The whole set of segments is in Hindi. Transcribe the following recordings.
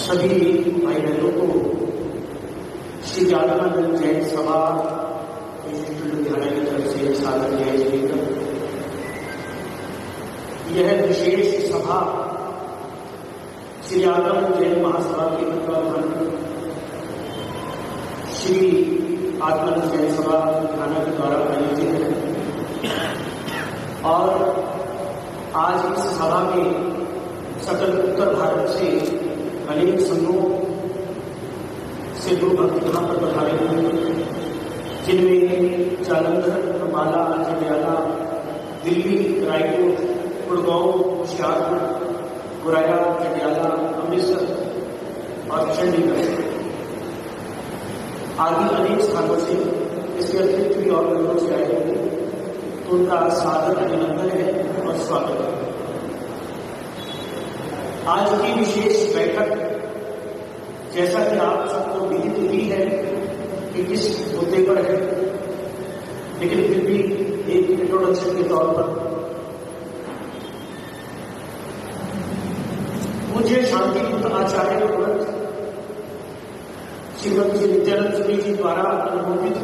सभी भाई बहनों को श्री ज्ञानानंद जैन सभा लुधियाना की तरफ से सादर जय श्रीकर। यह विशेष सभा श्री आत्मानंद जैन महासभा के तत्वाधान श्री आत्मानंद जैन सभा लुधियाना के द्वारा आयोजित है और आज इस सभा में सकल उत्तर भारत से अनेक संघों से लोग भक्त यहाँ पर पधारे हुए, जिनमें जालंधर, अंबाला, जंडियाला, दिल्ली, रायपुर, गुड़गांव, होशियारपुर, गुराया, जंडियाला, अमृतसर और चंडीगढ़ आदि अनेक स्थानों से इसके अतिरिक्त भी और लोगों से आए होंगे, तो उनका सादर अभिनंदन है और स्वागत है। आज की विशेष बैठक, जैसा कि आप सबको विदित ही है कि किस मुद्दे पर है, लेकिन फिर भी एक इंट्रोडक्शन के तौर पर मुझे शांतिपुत्र आचार्य भगवत श्रीमती नित्यानंद सुरी जी द्वारा अनुमोदित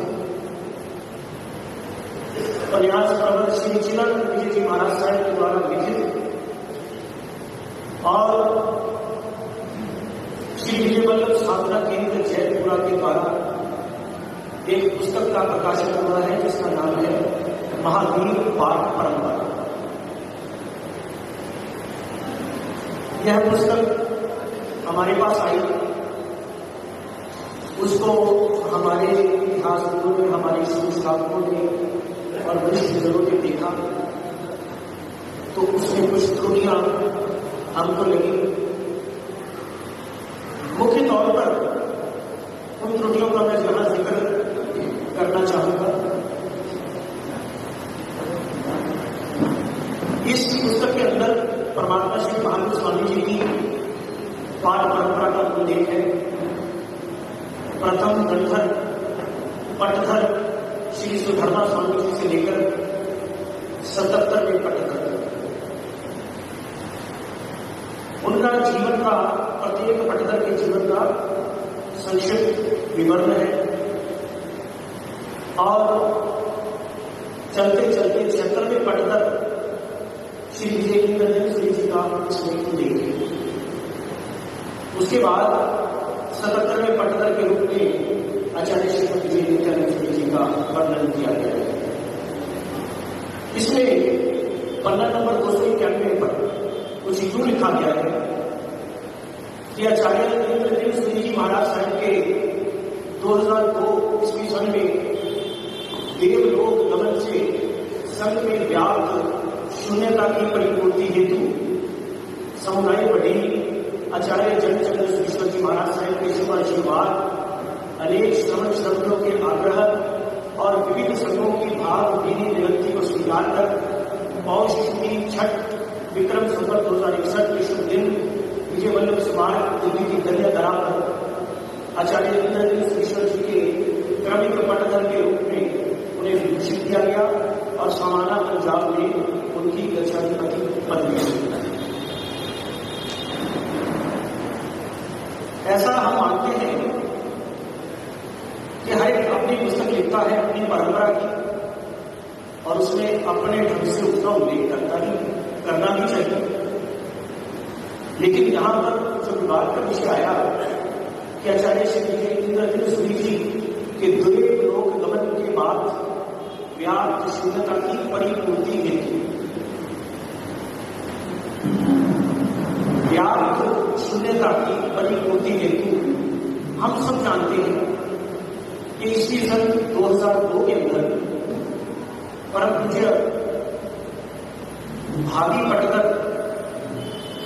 प्रयास प्रवर श्री चिलन विजय जी महाराज साहब के द्वारा लिखित और श्री विजय वल्लभ साधना केंद्र जयपुरा के द्वारा एक पुस्तक का प्रकाशन हुआ है, जिसका नाम है महावीर पाठ परंपरा। यह पुस्तक हमारे पास आई, उसको हमारे इतिहासकारों ने, हमारे संस्थापकों ने और वरिष्ठजनों ने देखा तो उसमें कुछ त्रुटियां हमको लगी। मुख्य तौर पर उन त्रुटियों का मैं जहां जिक्र करना चाहूंगा। इस पुस्तक के अंदर परमात्मा श्री महावीर स्वामी जी की पाठ परंपरा का उल्लेख है। प्रथम गणधर पटधर श्री सुधर्मा स्वामी जी से लेकर 77वें पटधर, उनका जीवन का, प्रत्येक पटधर के जीवन का संक्षिप्त विवरण है और चलते चलते 76वें पटधर श्री विजय सुरी जी का इसमें उल्लेख है। उसके बाद 77वें पटधर के रूप में आचार्य श्री विजय नित्यानंद सुरी जी का वर्णन किया गया है। इसमें पन्ना नंबर 291 पर कुछ यूं लिखा गया है कि आचार्य नित्यानंद सुरी जी महाराज साहब के 2002 ईस्वी सन में देवलोक गमन से संघ में व्याप्त शून्यता की परिपूर्ति हेतु समुदाय बढ़ी आचार्य चंद्र सुरेश्वर जी महाराज साहब के शुभ आशीर्वाद, अनेक श्रवण श्रवणों के आग्रह और विविध संघों की भाव दीनी निरंती को स्वीकार कर पौष की छठ विक्रम संवत 2061 के शुभ दिन विजय वल्लभ स्मारक दिल्ली की दरिया दरा पर आचार्य नित्यानंद सुरेश्वर जी के क्रमिक पटधर के रूप में उन्हें विभूषित किया गया और समाना पंजाब में उनकी गच्छाधिपति पदवी मिली। ऐसा हम मानते हैं कि हर एक अपनी पुस्तक लिखता है अपनी परंपरा की और उसमें अपने ढंग से उसका उल्लेख करना भी चाहिए। लेकिन यहां पर जो विवाद का विषय आया कि आचार्य श्री विजय सुरी जी के देवलोक गमन के बाद व्याप्त शून्यता की परिपूर्ति हेतु, व्याप्त शून्यता की परिपूर्ति हेतु हम सब जानते हैं कि ईस्वी सन 2002 के अंदर परम पूज्य भावी पटधर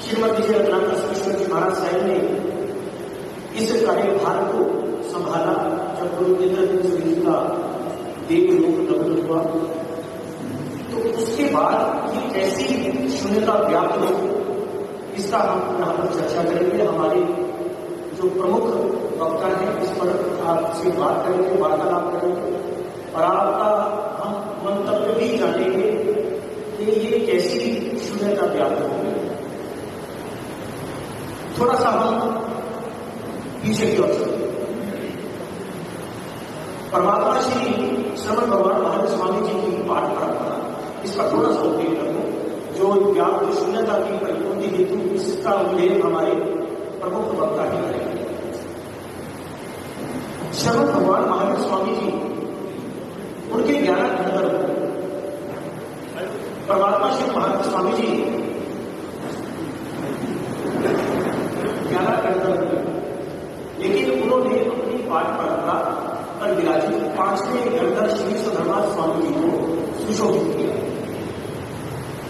श्रीमती जी रत्नाकर सुरेश्वर जी महाराज साहब ने इस कार्यभार को संभाला। जब गुरु नित्यानंद सुरी जी का देवलोक गमन हुआ तो उसके बाद ये कैसी शून्यता व्याप्त हो, इसका हम यहाँ पर चर्चा करेंगे। हमारे जो प्रमुख वक्ता हैं इस पर आपसे बात करेंगे, वार्तालाप करेंगे और आपका हम मंतव्य भी जानेंगे कि ये कैसी शून्यता व्याप्त हो। थोड़ा सा हम पीछे की ओर चलते। परमात्मा श्री श्रवण भगवान महावीर स्वामी जी की पाठ परंपरा, इस पर थोड़ा सा उल्लेख करूं, जो ज्ञान की शून्यता की परिपूर्ति हेतु इसका उल्लेख हमारे प्रमुख वक्ता ही करेंगे। श्रवण भगवान महावीर स्वामी जी, उनके 11 गणधर्व, परमात्मा श्री महावीर स्वामी जी 11 गणधर्व, लेकिन उन्होंने अपनी पाठ परंपरा पर विराजित 5वें गणधर श्री सुधर्मा स्वामी जी को सुशोभित किया।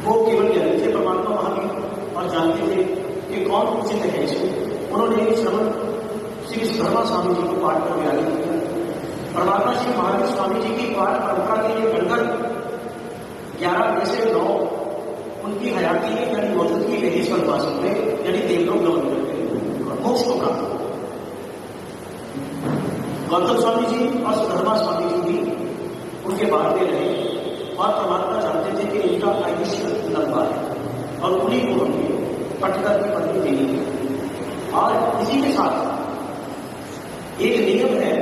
वो केवल जानते थे परमात्मा महावीर और जानते थे कि कौन उचित है इसमें। उन्होंने श्रवण श्री सुधर्मा स्वामी जी को पाठ पर विराजित किया। परमात्मा श्री महावीर स्वामी जी की पाठ परंपरा के लिए गणधर 11 में से 9 उनकी हयाती में यानी मौजूदगी में ही स्वर्गवासी में यानी देवलोक गमन करते मोक्ष को प्राप्त। गौतम स्वामी जी और सुधर्मा स्वामी जी भी उनके बाद में रहे और परमात्मा जानते थे कि इनका आयुष्य लंबा है और उन्हीं को हमने पटकर की पदवी देनी है। और इसी के साथ एक नियम है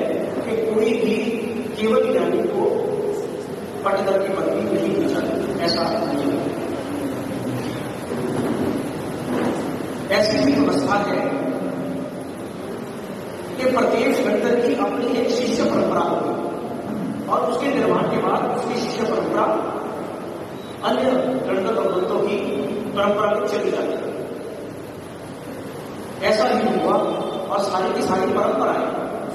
कि कोई भी केवल ज्ञानी को पटकर की पदवी नहीं दी जाती, ऐसा नियम है। ऐसी भी व्यवस्था है कि प्रत्येक गणधर की अपनी एक शिष्य परंपरा होगी और उसके निर्माण के बाद उसकी शिष्य परंपरा अन्य गणधर भगवंतों की परंपरा में चली जाती है। ऐसा ही हुआ और सारी की सारी परंपराएं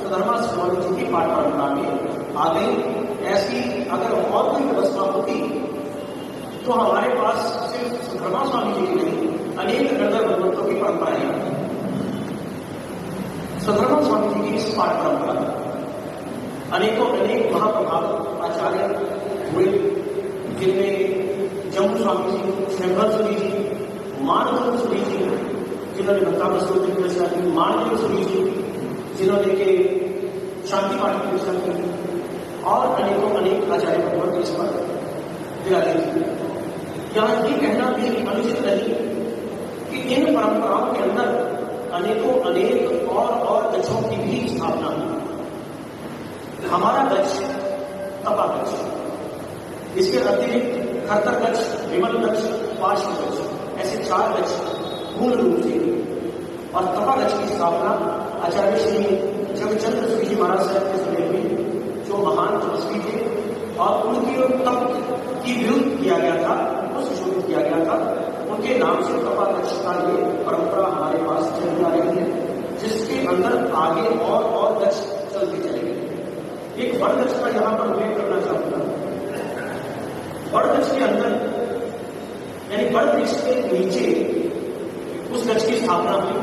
सुधर्मा स्वामी जी की पाठ परंपरा में आ गई। ऐसी अगर और कोई व्यवस्था होती तो हमारे पास सिर्फ सुधर्मा स्वामी जी की नहीं, अनेक गणधर भगवंतों की परंपराएं आ गई। सुधर्मा स्वामी जी की इस पाठ परंपरा में अनेक महाप्रभाव आचार्य हुए, जिनमें जम्मू स्वामी जी, श्रृंगल सुरी जी, मानदेव सुरी जी, जिन्होंने भक्तावत सूत्र की रचना की, मानदेव सुरी जी जिन्होंने के शांति पाठ की रचना की, और अनेक आचार्य भगवत इस पर विराजित हुए। यहाँ ये कहना भी अनुचित नहीं कि इन परंपराओं के अंदर अनेक और गच्छों की भी स्थापना हुई। हमारा गच्छ तपा गच्छ, इसके अतिरिक्त खरतर गच्छ, विमल गच्छ, पार्श्व गच्छ, ऐसे 4 गच्छ मूल रूप से। और तपा गच्छ की स्थापना आचार्य श्री जगचंद्र श्री जी महाराज साहब के समय में, जो महान तपस्वी थे और उनकी तप की विरुद्ध किया गया था, उनको सुशोभित किया गया था, उनके नाम से तपा गच्छ का ये परंपरा हमारे पास चली आ रही है, जिसके अंदर आगे और गच्छ चलते चले गए। एक वड़ गच्छ का यहां पर उल्लेख करना चाहूंगा। वड़ गच्छ के अंदर यानी वड़ वृक्ष के नीचे उस गच्छ की स्थापना हुई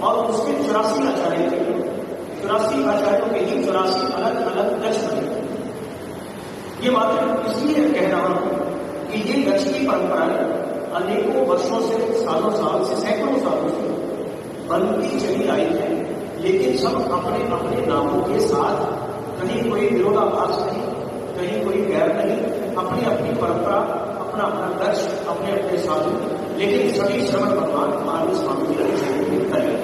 और उसके 84 आचार्य थे। 84 आचार्यों के ही 84 अलग अलग गच्छ बने। ये मात्र इसलिए कह रहा हूं कि ये गच्छ की परंपराएं अनेकों वर्षों से, सालों साल से, सैकड़ों सालों से बनती चली आई है, लेकिन सब अपने अपने नामों के साथ, कहीं कोई विरोधाभास नहीं, कहीं कोई गैर नहीं, अपनी अपनी परंपरा, अपना अपना गच्छ, अपने अपने साधु, लेकिन सभी श्रवण भगवान महावीर स्वामी जी के शरीर करें।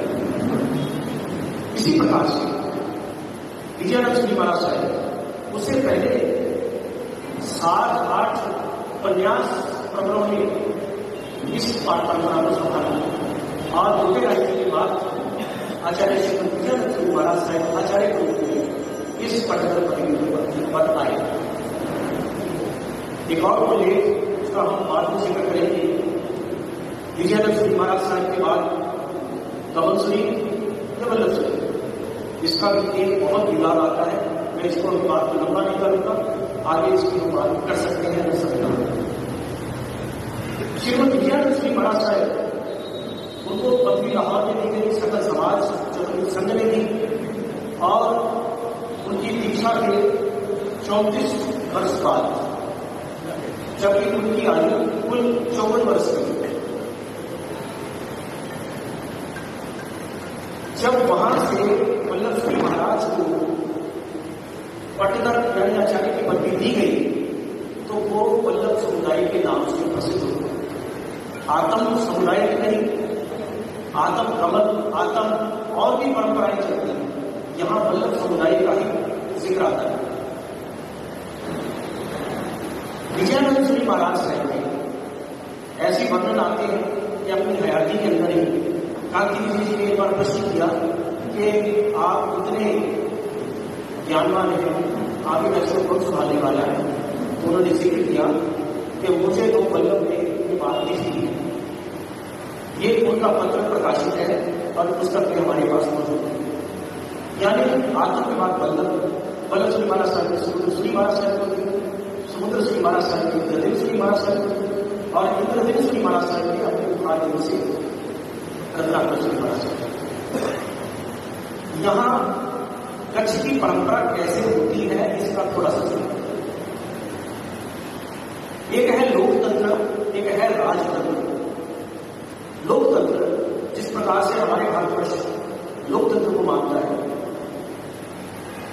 इसी प्रकार से विजयानंद श्री महाराज साहब उससे पहले 7-8 उपन्यास प्रबलों में इस पाठ परंपरा को संभाला और दूसरे राज्य के बाद आचार्य श्री विजयानंद श्री महाराज साहब आचार्य के रूप में इस पटकर पर आए। एक और उल्लेख उसका हम बाद में जिक्र करेंगे। विजयानंद श्री महाराज साहब के बाद कमल श्री या वल्लभ श्री, इसका भी एक बहुत विवाद आता है। मैं इसको बात को लंबा नहीं करूंगा, आगे इसकी हम बात कर सकते हैं। श्रीमद विजयानंद श्री महाराज साहब, उनको पदवी लाहौर में दी गई, सकल समाज संघ ने दी और उनकी दीक्षा के 34 वर्ष बाद, जबकि उनकी आयु कुल 54 वर्ष की। जब वहां से वल्लभ श्री महाराज को पटकर यानी आचार्य की पदवी दी गई तो वो वल्लभ समुदाय के नाम से प्रसिद्ध हुआ। आत्म समुदाय की नहीं, आत्म कमल, आत्म और भी परंपराएं चलती हैं। यहां वल्लभ समुदाय का ही जिक्र आता है। विजयानंद श्री महाराज साहब के ऐसे वर्णन आते हैं कि अपनी हयाती के अंदर ही कांति विजय जी ने एक बार प्रश्न किया कि आप इतने ज्ञानवान हैं, आप ही वैसे बहुत सुधारने वाला है। तो उन्होंने जिक्र किया कि मुझे तो वल्लभ ने ये बात लिखी है। ये उनका पत्र प्रकाशित है और पुस्तक भी हमारे पास मौजूद है। यानी आत्म के बाद वल्लभ श्री महाराज साहब ने समुद्र श्री महाराज साहब को दी, समुद्र श्री महाराज साहब ने इंद्रदेव श्री महाराज साहब को, और इंद्रदेव श्री महाराज साहब ने अपने माध्यम से रत्नाकर श्री महाराज साहब। यहां कच्छ की परंपरा कैसे होती है इसका थोड़ा सा सुनिए। एक है लोकतंत्र, एक है राजतंत्र। लोकतंत्र जिस प्रकार से हमारे भारतवर्ष लोकतंत्र को मानता है,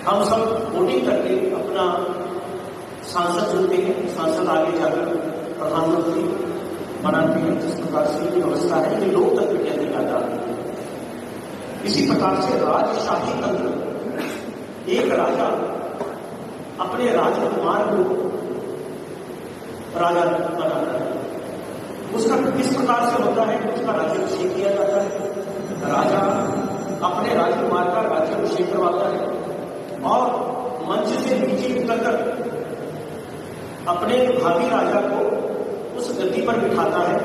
हम सब वोटिंग करके अपना सांसद चुनते हैं, सांसद आगे जाकर प्रधानमंत्री बनाते हैं। जिस प्रकार से ये व्यवस्था है ये लोकतंत्र के अंतर्गत आती है। इसी प्रकार से राजशाही तंत्र, एक राजा अपने राजकुमार को राजा बनाता है। उसका किस प्रकार से होता है? उसका राज्याभिषेक किया जाता है। राजा अपने राजकुमार का राज्याभिषेक करवाता है और मंच से नीचे उतरकर अपने भावी राजा को उस गद्दी पर बिठाता है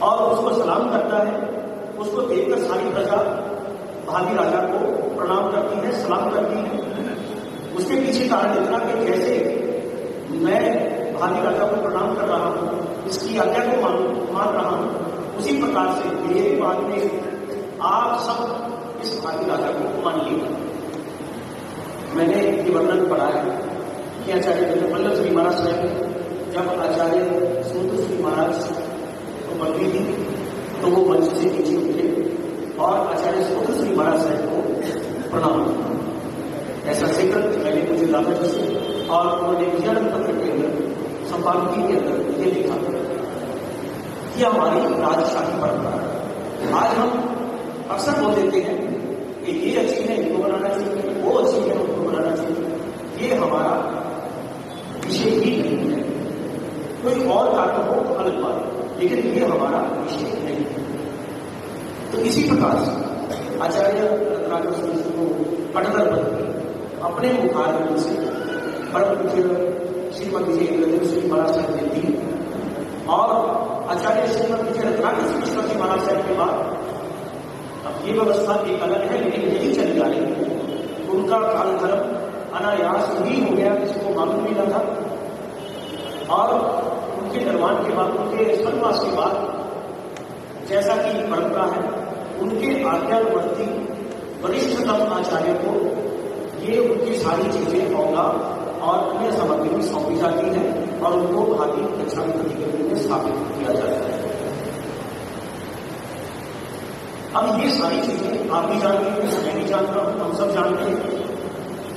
और उसको सलाम करता है। उसको देखकर सारी प्रजा भावी राजा को प्रणाम करती है, सलाम करती है। उसके पीछे कारण इतना कि जैसे मैं भावी राजा को प्रणाम कर रहा हूं, इसकी आज्ञा को मान रहा हूं, उसी प्रकार से मेरे बाद में आप सब इस भावी राजा को मानिएगा। मैंने ये वर्णन पढ़ा है कि आचार्य वल्लभ श्री महाराज साहब जब आचार्य समुद्र श्री महाराज को बदली थी तो वो मंच से नीचे उतरे और आचार्य समुद्र श्री महाराज साहब को प्रणाम किया। ऐसा जिक्र मैंने मुझे दादाजी से और उन्होंने विजयानंद पत्र के अंदर संपादकीय के अंदर ये लिखा कि हमारी राजशाही परंपरा। आज हम अक्सर बोल देते हैं कि ये अच्छी है इनको बनाना चाहिए, वो अच्छी है उनको बनाना चाहिए। ये हमारा विषय ही नहीं है। कोई और कारण हो तो अलग बात, लेकिन ये हमारा विषय नहीं है। तो इसी प्रकार से आचार्य रत्नाकर सिंह को पटदर बदली अपने मुखारबिंद से परम पूज्य श्रीमद विजय इंद्रदेव श्री महाराज साहब ने दी और आचार्य श्रीमद विजय रत्नाकर सिंह जी महाराज साहब के बाद अब ये व्यवस्था एक अलग है, लेकिन यही चली जा रही है। उनका कालधर्म अनायास ही हो गया, किसी को मालूम नहीं था। और उनके निर्माण के बाद, उनके वनवास के बाद जैसा कि परंपरा है, उनके आज्ञानुवर्ती वरिष्ठतम आचार्य को ये उनकी सारी चीजें होगा और अन्य सामग्री भी सौंपी जाती है और उनको भावी कक्षा में प्रतिक्रिया में स्थापित किया जाता है। अब ये सारी चीजें आप भी जानते हैं, मैं भी जानता हूं, हम सब जानते हैं।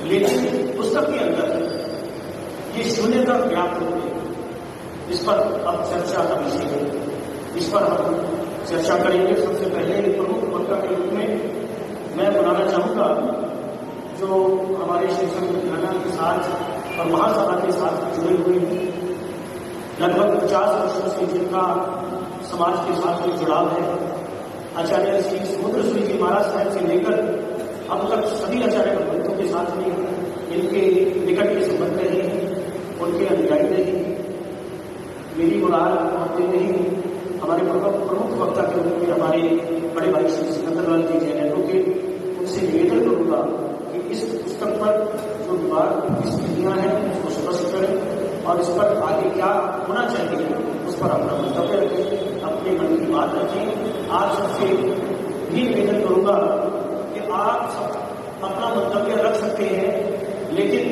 लेकिन पुस्तक के अंदर ये शून्यता व्याप्त होते हैं। इस पर अब चर्चा का विषय है, इस पर हम चर्चा करेंगे। सबसे पहले प्रमुख वक्ता के रूप में मैं बुलाना चाहूंगा जो हमारे शिक्षक विद्यालय के साथ और महासभा के साथ जुड़े हुए हैं। लगभग 50 वर्षों से जिनका समाज के साथ कोई जुड़ाव है। आचार्य श्री समुद्र श्री जी महाराज साहब से लेकर अब तक सभी आचार्य भगवंतों के साथ में इनके निकट के संबंध रहे हैं, उनके अनुयायी रहे। मेरी मुराद होते नहीं हमारे प्रमुख वक्ता के रूप में हमारे बड़े भाई श्री सिकंदरलाल जी जैन के उनसे निवेदन करूंगा कि इस पुस्तक पर जो विवाद की स्थितियां हैं उसको स्पष्ट करें और इस पर आगे क्या होना चाहिए उस पर अपना मंतव्य रखें, अपने मन की बात रखें। आप सबसे भी निवेदन करूंगा कि आप सब अपना मंतव्य रख सकते हैं, लेकिन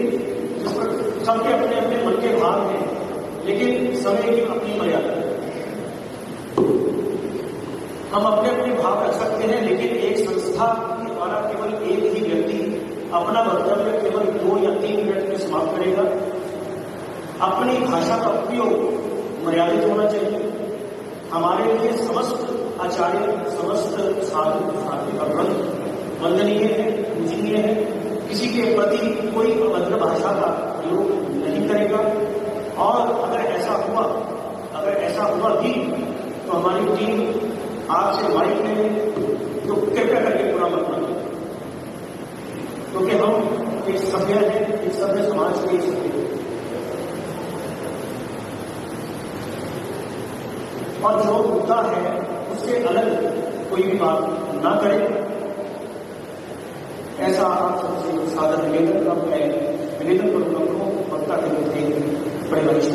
जिस पर सबके अपने अपने मन के भाव हैं, लेकिन समय की अपनी मर्यादा है। हम अपने अपने भाव रख सकते हैं, लेकिन एक संस्था के द्वारा केवल एक ही व्यक्ति अपना वक्तव्य केवल 2 या 3 मिनट में समाप्त करेगा। अपनी भाषा का उपयोग मर्यादित होना चाहिए। हमारे लिए समस्त आचार्य समस्त साधु साध्वी का ग्रंथ वंदनीय है, पूजनीय है। किसी के प्रति कोई अभद्र भाषा का प्रयोग नहीं करेगा। और अगर ऐसा हुआ भी तो हमारी टीम आपसे माइक ले तो कृपया करके पूरा मत मानिए, क्योंकि हम एक सभ्य हैं, एक सभ्य समाज के सभ्य हैं। और जो मुद्दा है उससे अलग कोई भी बात ना करे, ऐसा आप सबसे सादर निवेदन का मैं निवेदन करूंगा। वक्ता के रूप में बड़े वरिष्ठ